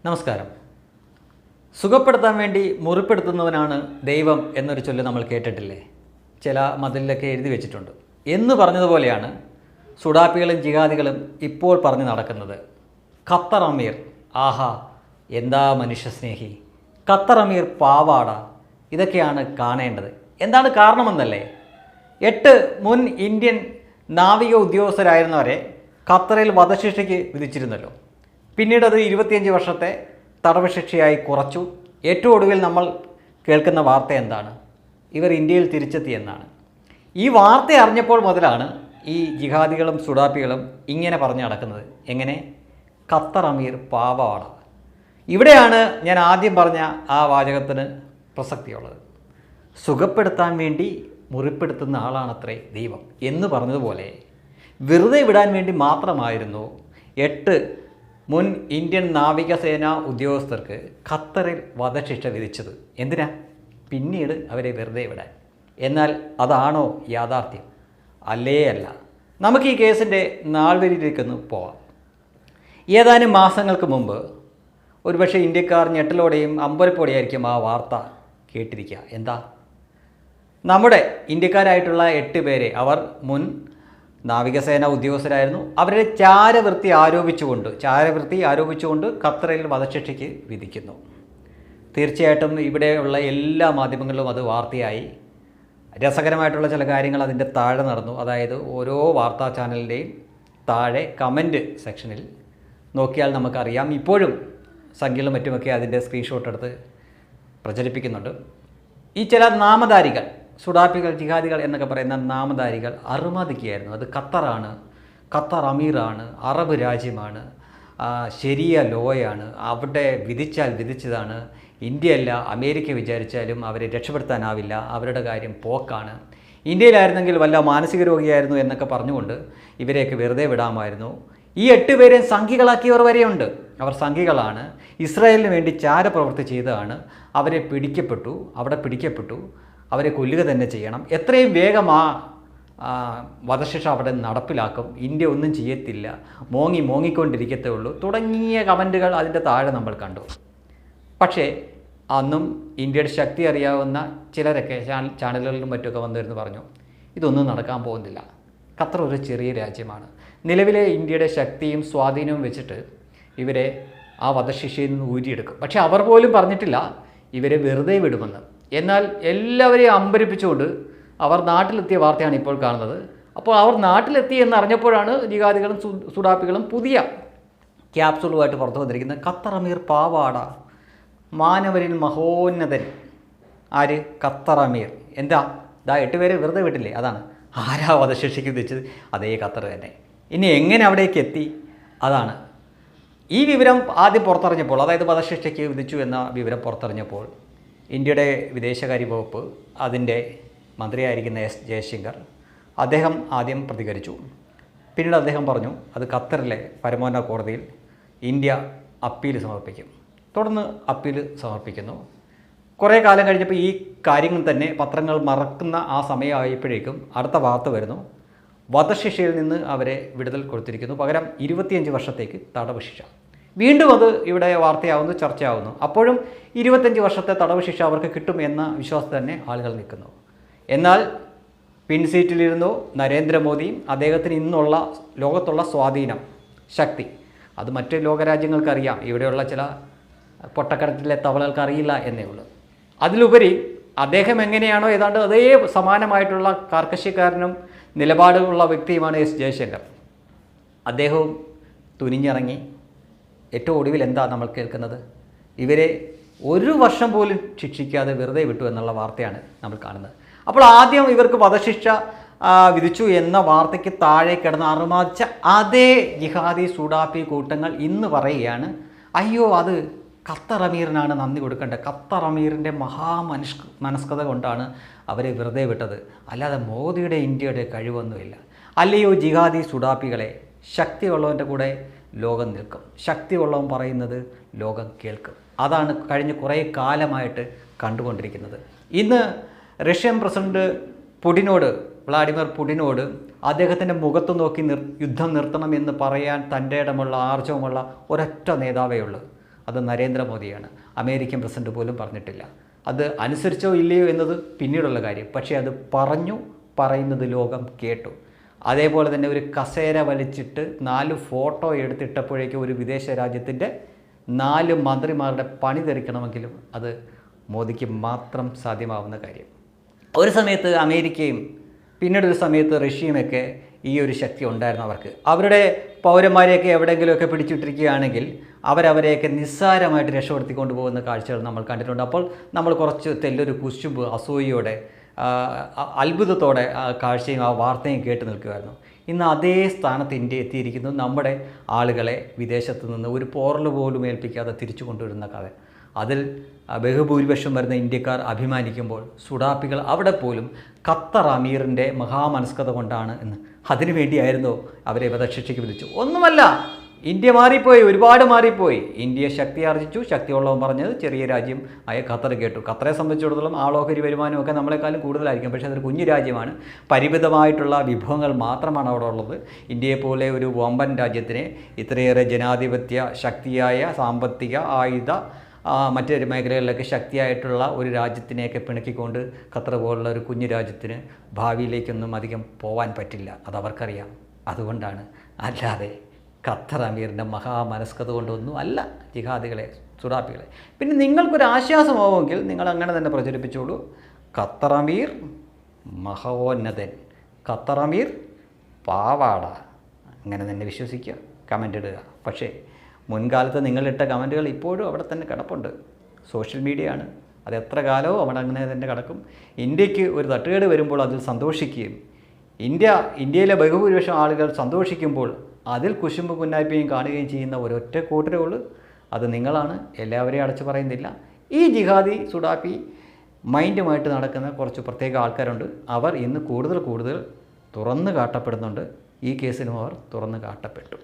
നമസ്കാരം. സുഖപ്പെടുത്താൻ വേണ്ടി മുറിപ്പെടുത്തുന്നവനാണ് ദൈവം എന്നൊരു ചൊല്ല് നമ്മൾ കേട്ടിട്ടില്ലേ? ചില മതിലിലൊക്കെ എഴുതി വെച്ചിട്ടുണ്ട്. എന്ന് പറഞ്ഞതുപോലെയാണ് സുഡാപ്പികളും ജിഹാദികളും ഇപ്പോൾ പറഞ്ഞു നടക്കുന്നത്. ഖത്തർ അമീർ, ആഹാ എന്താ മനുഷ്യസ്നേഹി, ഖത്തർ അമീർ പാവാട, ഇതൊക്കെയാണ് കാണേണ്ടത്. എന്താണ് കാരണമെന്നല്ലേ? 8 മുൻ ഇന്ത്യൻ നാവിക ഉദ്യോഗസ്ഥരായിരുന്നവരെ ഖത്തറിൽ വധശിക്ഷയ്ക്ക് വിധിച്ചിരുന്നല്ലോ. പിന്നീട് അത് 25 വർഷത്തെ തടവ് ശിക്ഷയായി കുറച്ചു. ഏറ്റവും ഒടുവിൽ നമ്മൾ കേൾക്കുന്ന വാർത്ത എന്താണ്? ഇവർ ഇന്ത്യയിൽ തിരിച്ചെത്തി എന്നാണ്. ഈ വാർത്ത അറിഞ്ഞപ്പോൾ മുതലാണ് ഈ ജിഹാദികളും സുഡാപ്പികളും ഇങ്ങനെ പറഞ്ഞു നടക്കുന്നത്. എങ്ങനെ? ഖത്തർ അമീർ പാവാട. ഇവിടെയാണ് ഞാൻ ആദ്യം പറഞ്ഞ ആ വാചകത്തിന് പ്രസക്തിയുള്ളത്. സുഖപ്പെടുത്താൻ വേണ്ടി മുറിപ്പെടുത്തുന്ന ആളാണത്രേ ദൈവം എന്ന് പറഞ്ഞതുപോലെ വെറുതെ വിടാൻ വേണ്ടി മാത്രമായിരുന്നു 8 മുൻ ഇന്ത്യൻ നാവികസേനാ ഉദ്യോഗസ്ഥർക്ക് ഖത്തറിൽ വധശിക്ഷ വിധിച്ചത്. എന്തിനാ? പിന്നീട് അവരെ വെറുതെ വിടാൻ. എന്നാൽ അതാണോ യാഥാർത്ഥ്യം? അല്ലേ അല്ല. നമുക്ക് ഈ കേസിൻ്റെ നാൾവരിയിലേക്കൊന്ന് പോവാം. ഏതാനും മാസങ്ങൾക്ക് മുമ്പ് ഒരുപക്ഷെ ഇന്ത്യക്കാർ ഞെട്ടലോടെയും അമ്പരപ്പോടെയായിരിക്കും ആ വാർത്ത കേട്ടിരിക്കുക. എന്താ? നമ്മുടെ ഇന്ത്യക്കാരായിട്ടുള്ള 8 പേരെ, അവർ മുൻ നാവികസേന ഉദ്യോഗസ്ഥരായിരുന്നു, അവരെ ചാരവൃത്തി ആരോപിച്ചുകൊണ്ട് ഖത്തറിൽ വധശിക്ഷയ്ക്ക് വിധിക്കുന്നു. തീർച്ചയായിട്ടും ഇവിടെയുള്ള എല്ലാ മാധ്യമങ്ങളിലും അത് വാർത്തയായി. രസകരമായിട്ടുള്ള ചില കാര്യങ്ങൾ അതിൻ്റെ താഴെ നടന്നു. അതായത് ഓരോ വാർത്താ ചാനലിൻ്റെയും താഴെ കമൻറ്റ് സെക്ഷനിൽ നോക്കിയാൽ നമുക്കറിയാം. ഇപ്പോഴും സംഖ്യകളും മറ്റുമൊക്കെ അതിൻ്റെ സ്ക്രീൻഷോട്ട് എടുത്ത് പ്രചരിപ്പിക്കുന്നുണ്ട്. ഈ ചില നാമധാരികൾ, സുഡാപ്പികൾ, ജിഹാദികൾ എന്നൊക്കെ പറയുന്ന നാമധാരികൾ അറുമതിക്കുകയായിരുന്നു. അത് ഖത്തറാണ്, ഖത്തർ അമീറാണ്, അറബ് രാജ്യമാണ്, ശരിയ ലോയാണ്, അവിടെ വിധിച്ചാൽ വിധിച്ചതാണ്, ഇന്ത്യയല്ല അമേരിക്ക വിചാരിച്ചാലും അവരെ രക്ഷപ്പെടുത്താനാവില്ല, അവരുടെ കാര്യം പോക്കാണ്, ഇന്ത്യയിലായിരുന്നെങ്കിൽ വല്ല മാനസിക രോഗിയായിരുന്നു എന്നൊക്കെ പറഞ്ഞുകൊണ്ട് ഇവരെയൊക്കെ വെറുതെ വിടാമായിരുന്നു. ഈ 8 പേരെയും സംഘികളാക്കിയവർ വരെയുണ്ട്. അവർ സംഘികളാണ്, ഇസ്രായേലിന് വേണ്ടി ചാരപ്രവൃത്തി ചെയ്തതാണ്, അവരെ പിടിക്കപ്പെട്ടു, അവരെ കൊല്ലുക തന്നെ ചെയ്യണം, എത്രയും വേഗം ആ വധശിക്ഷ അവിടെ നടപ്പിലാക്കും, ഇന്ത്യ ഒന്നും ചെയ്യത്തില്ല, മോങ്ങിക്കൊണ്ടിരിക്കത്തേ ഉള്ളൂ തുടങ്ങിയ കമൻറ്റുകൾ അതിൻ്റെ താഴെ നമ്മൾ കണ്ടു. പക്ഷേ അന്നും ഇന്ത്യയുടെ ശക്തി അറിയാവുന്ന ചിലരൊക്കെ ചാനലുകളിലും മറ്റുമൊക്കെ വന്നിരുന്നു പറഞ്ഞു, ഇതൊന്നും നടക്കാൻ പോകുന്നില്ല, ഖത്തർ ഒരു ചെറിയ രാജ്യമാണ്, നിലവിലെ ഇന്ത്യയുടെ ശക്തിയും സ്വാധീനവും വെച്ചിട്ട് ഇവരെ ആ വധശിക്ഷയിൽ നിന്ന് ഊരിയെടുക്കും. പക്ഷേ അവർ പോലും പറഞ്ഞിട്ടില്ല ഇവരെ വെറുതെ വിടുമെന്ന്. എന്നാൽ എല്ലാവരെയും അമ്പരിപ്പിച്ചുകൊണ്ട് അവർ നാട്ടിലെത്തിയ വാർത്തയാണ് ഇപ്പോൾ കാണുന്നത്. അപ്പോൾ അവർ നാട്ടിലെത്തി എന്നറിഞ്ഞപ്പോഴാണ് ജിഹാദികളും സുഡാപ്പികളും പുതിയ ക്യാപ്സൂളുമായിട്ട് പുറത്തു വന്നിരിക്കുന്നത്. ഖത്തർ അമീർ പാവാട, മാനവരിൽ മഹോന്നതൻ. ആര്? ഖത്തർ അമീർ. എന്താ? 8 പേരെ വെറുതെ വിട്ടില്ലേ? അതാണ്. ആരാ വധശിക്ഷയ്ക്ക് വിധിച്ചത്? അതേ ഖത്തർ തന്നെ. ഇനി എങ്ങനെ അവിടേക്ക് എത്തി? അതാണ്. ഈ വിവരം ആദ്യം പുറത്തറിഞ്ഞപ്പോൾ, അതായത് വധശിക്ഷയ്ക്ക് വിധിച്ചു എന്ന വിവരം പുറത്തറിഞ്ഞപ്പോൾ ഇന്ത്യയുടെ വിദേശകാര്യ വകുപ്പ്, അതിൻ്റെ മന്ത്രിയായിരിക്കുന്ന എസ് ജയശങ്കർ, അദ്ദേഹം ആദ്യം പ്രതികരിച്ചു. പിന്നീട് അദ്ദേഹം പറഞ്ഞു അത് ഖത്തറിലെ പരമോന്നത കോടതിയിൽ ഇന്ത്യ അപ്പീൽ സമർപ്പിക്കും. തുടർന്ന് അപ്പീൽ സമർപ്പിക്കുന്നു. കുറേ കാലം കഴിഞ്ഞപ്പോൾ ഈ കാര്യങ്ങൾ തന്നെ പത്രങ്ങൾ മറക്കുന്ന ആ സമയമായപ്പോഴേക്കും അടുത്ത വാർത്ത വരുന്നു, വധശിക്ഷയിൽ നിന്ന് അവരെ വിടുതൽ കൊടുത്തിരിക്കുന്നു, പകരം 25 വർഷത്തേക്ക് തടവ് ശിക്ഷ. വീണ്ടും അത് ഇവിടെ വാർത്തയാവുന്നു, ചർച്ചയാവുന്നു. അപ്പോഴും 25 വർഷത്തെ തടവ് ശിക്ഷ അവർക്ക് കിട്ടും എന്ന വിശ്വാസത്തിൽ തന്നെ ആളുകൾ നിൽക്കുന്നു. എന്നാൽ പിൻസീറ്റിലിരുന്നു നരേന്ദ്രമോദിയും അദ്ദേഹത്തിന് ഇന്നുള്ള ലോകത്തുള്ള സ്വാധീനം, ശക്തി, അത് മറ്റ് ലോകരാജ്യങ്ങൾക്കറിയാം, ഇവിടെയുള്ള ചില പൊട്ടക്കടത്തിലെ തവളകൾക്ക് അറിയില്ല എന്നേ ഉള്ളൂ. അതിലുപരി അദ്ദേഹം എങ്ങനെയാണോ ഏതാണ്ട് അതേ സമാനമായിട്ടുള്ള കാർക്കശ്യക്കാരനും നിലപാടുള്ള വ്യക്തിയുമാണ് എസ് ജയശങ്കർ. അദ്ദേഹവും തുനിഞ്ഞിറങ്ങി. ഏറ്റവും ഒടുവിൽ എന്താ നമ്മൾ കേൾക്കുന്നത്? ഇവരെ 1 വർഷം പോലും ശിക്ഷിക്കാതെ വെറുതെ വിട്ടു എന്നുള്ള വാർത്തയാണ് നമ്മൾ കാണുന്നത്. അപ്പോൾ ആദ്യം ഇവർക്ക് വധശിക്ഷ വിധിച്ചു എന്ന വാർത്തയ്ക്ക് താഴെ കിടന്ന് അറുമാദിച്ച അതേ ജിഹാദി സുഡാപ്പി കൂട്ടങ്ങൾ ഇന്ന് പറയുകയാണ്, അയ്യോ അത് ഖത്തർ അമീറിനാണ് നന്ദി കൊടുക്കേണ്ടത്, ഖത്തർ അമീറിൻ്റെ മനസ്കത കൊണ്ടാണ് അവരെ വെറുതെ വിട്ടത്, അല്ലാതെ മോദിയുടെ ഇന്ത്യയുടെ കഴിവൊന്നുമില്ല. അല്ലയോ ജിഹാദി സുഡാപ്പികളെ, ശക്തിയുള്ളവൻ്റെ കൂടെ ലോകം നിൽക്കും, ശക്തിയുള്ളവൻ പറയുന്നത് ലോകം കേൾക്കും. അതാണ് കഴിഞ്ഞ കുറേ കാലമായിട്ട് കണ്ടുകൊണ്ടിരിക്കുന്നത്. ഇന്ന് റഷ്യൻ പ്രസിഡന്റ് വ്ളാഡിമിർ പുടിനോട് അദ്ദേഹത്തിൻ്റെ മുഖത്ത് നോക്കി യുദ്ധം നിർത്തണമെന്ന് പറയാൻ തൻ്റെ ഇടമുള്ള ആർജവമുള്ള ഒരൊറ്റ നേതാവേ ഉള്ളൂ, അത് നരേന്ദ്രമോദിയാണ്. അമേരിക്കൻ പ്രസിഡന്റ് പോലും പറഞ്ഞിട്ടില്ല. അത് അനുസരിച്ചോ ഇല്ലയോ എന്നത് പിന്നീടുള്ള കാര്യം. പക്ഷേ അത് പറയുന്നത് ലോകം കേട്ടു. അതേപോലെ തന്നെ ഒരു കസേര വലിച്ചിട്ട് 4 ഫോട്ടോ എടുത്തിട്ടപ്പോഴേക്കും ഒരു വിദേശ രാജ്യത്തിൻ്റെ 4 മന്ത്രിമാരുടെ പണി തെറിക്കണമെങ്കിലും അത് മോദിക്ക് മാത്രം സാധ്യമാവുന്ന കാര്യം. ഒരു സമയത്ത് അമേരിക്കയും പിന്നീടൊരു സമയത്ത് റഷ്യയുമൊക്കെ ഈ ഒരു ശക്തി ഉണ്ടായിരുന്നു അവർക്ക്. അവരുടെ പൗരന്മാരെയൊക്കെ എവിടെയെങ്കിലുമൊക്കെ പിടിച്ചിട്ടിരിക്കുകയാണെങ്കിൽ അവരവരെയൊക്കെ നിസ്സാരമായിട്ട് രക്ഷപ്പെടുത്തിക്കൊണ്ട് പോകുന്ന കാഴ്ചകൾ നമ്മൾ കണ്ടിട്ടുണ്ട്. അപ്പോൾ നമ്മൾ കുറച്ച് തെല്ലൊരു കുശുമ്പ്, അസൂയയോടെ, അത്ഭുതത്തോടെ ആ കാഴ്ചയും ആ വാർത്തയും കേട്ട് നിൽക്കുമായിരുന്നു. ഇന്ന് അതേ സ്ഥാനത്ത് ഇന്ത്യ എത്തിയിരിക്കുന്നു. നമ്മുടെ ആളുകളെ വിദേശത്ത് നിന്ന് ഒരു പോറൽ പോലും ഏൽപ്പിക്കാതെ തിരിച്ചു കൊണ്ടുവരുന്ന കഥ. അതിൽ ബഹുഭൂരിപക്ഷം വരുന്ന ഇന്ത്യക്കാർ അഭിമാനിക്കുമ്പോൾ സുഡാപ്പികൾ അവിടെ പോലും ഖത്തർ അമീറിൻ്റെ മഹാമനസ്കത കൊണ്ടാണ് എന്ന് അതിനുവേണ്ടിയായിരുന്നോ അവരെ വധശിക്ഷയ്ക്ക് വിധിച്ചു? ഒന്നുമല്ല. ഇന്ത്യ മാറിപ്പോയി, ഒരുപാട് മാറിപ്പോയി. ഇന്ത്യ ശക്തി ആർജിച്ചു. ശക്തിയുള്ളവൻ പറഞ്ഞത് ചെറിയ രാജ്യം ആയ ഖത്തർ കേട്ടു. ഖത്തറെ സംബന്ധിച്ചിടത്തോളം ആളോഹരി വരുമാനമൊക്കെ നമ്മളെക്കാളും കൂടുതലായിരിക്കും. പക്ഷേ അതൊരു കുഞ്ഞു രാജ്യമാണ്. പരിമിതമായിട്ടുള്ള വിഭവങ്ങൾ മാത്രമാണ് അവിടെ ഉള്ളത്. ഇന്ത്യയെപ്പോലെ ഒരു വമ്പൻ രാജ്യത്തിനെ ഇത്രയേറെ ജനാധിപത്യ ശക്തിയായ സാമ്പത്തിക ആയുധ മറ്റൊരു മേഖലകളിലൊക്കെ ശക്തിയായിട്ടുള്ള ഒരു രാജ്യത്തിനെയൊക്കെ പിണക്കിക്കൊണ്ട് ഖത്തർ പോലുള്ള ഒരു കുഞ്ഞു രാജ്യത്തിന് ഭാവിയിലേക്കൊന്നും അധികം പോകാൻ പറ്റില്ല. അതവർക്കറിയാം. അതുകൊണ്ടാണ്. അല്ലാതെ ഖത്തർ അമീറിൻ്റെ മഹാമനസ്കത കൊണ്ടൊന്നും അല്ല ജിഹാദികളെ, സുഡാപ്പികളെ. പിന്നെ നിങ്ങൾക്കൊരു ആശ്വാസമാവുമെങ്കിൽ നിങ്ങൾ അങ്ങനെ തന്നെ പ്രചരിപ്പിച്ചോളൂ. ഖത്തർ അമീർ മഹോന്നതൻ, ഖത്തർ അമീർ പാവാട, അങ്ങനെ തന്നെ വിശ്വസിക്കുക, കമൻ്റ് ഇടുക. പക്ഷേ മുൻകാലത്ത് നിങ്ങളിട്ട കമൻറ്റുകൾ ഇപ്പോഴും അവിടെ തന്നെ കിടപ്പുണ്ട്. സോഷ്യൽ മീഡിയ ആണ്, അത് എത്ര കാലവും അവിടെ അങ്ങനെ തന്നെ കിടക്കും. ഇന്ത്യക്ക് ഒരു തട്ടുകേട് വരുമ്പോൾ അതിൽ സന്തോഷിക്കുകയും ഇന്ത്യയിലെ ബഹുഭൂരിപക്ഷം ആളുകൾ സന്തോഷിക്കുമ്പോൾ അതിൽ കുശുമ്പ് പുന്നായ്പയും കാണുകയും ചെയ്യുന്ന ഒരൊറ്റ കൂട്ടരേ ഉള്ളൂ. അത് നിങ്ങളാണ്. എല്ലാവരെയും അടച്ചു പറയുന്നില്ല. ഈ ജിഹാദി സുഡാപ്പി മൈൻഡുമായിട്ട് നടക്കുന്ന കുറച്ച് പ്രത്യേക ആൾക്കാരുണ്ട്. അവർ ഇന്ന് കൂടുതൽ തുറന്നു കാട്ടപ്പെടുന്നുണ്ട്. ഈ കേസിലും അവർ തുറന്നു കാട്ടപ്പെട്ടു.